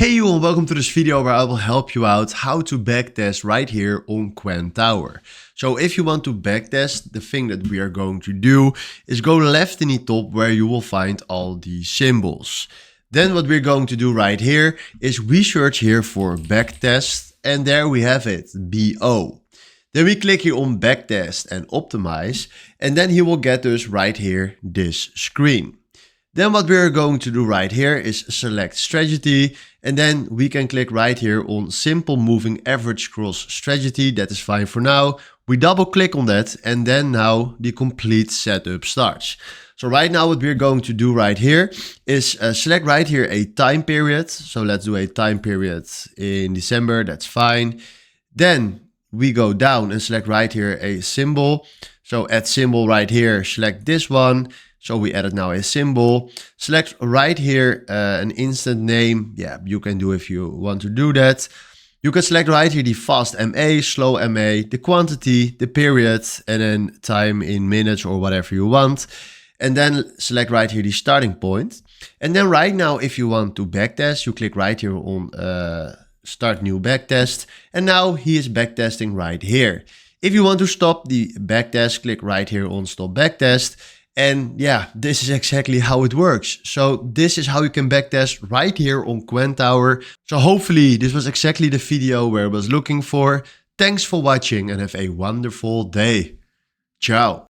Hey you and welcome to this video where I will help you out how to backtest right here on Quantower. So if you want to backtest, the thing that we are going to do is go left in the top where you will find all the symbols. Then what we're going to do right here is we search here for backtest and there we have it, BO. Then we click here on backtest and optimize and then he will get us right here this screen. Then what we're going to do right here is select strategy and then we can click right here on simple moving average cross strategy. That is fine for now. We double click on that and then now the complete setup starts. So right now what we're going to do right here is select right here a time period. So let's do a time period in December, that's fine. Then we go down and select right here a symbol. So add symbol right here, select this one. So we added now a symbol. Select right here an instant name. Yeah, you can do if you want to do that. You can select right here the fast MA, slow MA, the quantity, the period, and then time in minutes or whatever you want. And then select right here the starting point. And then right now, if you want to backtest, you click right here on start new backtest. And now he is backtesting right here. If you want to stop the backtest, click right here on stop backtest. And yeah, this is exactly how it works. So this is how you can backtest right here on Quantower. So hopefully this was exactly the video where I was looking for. Thanks for watching and have a wonderful day. Ciao.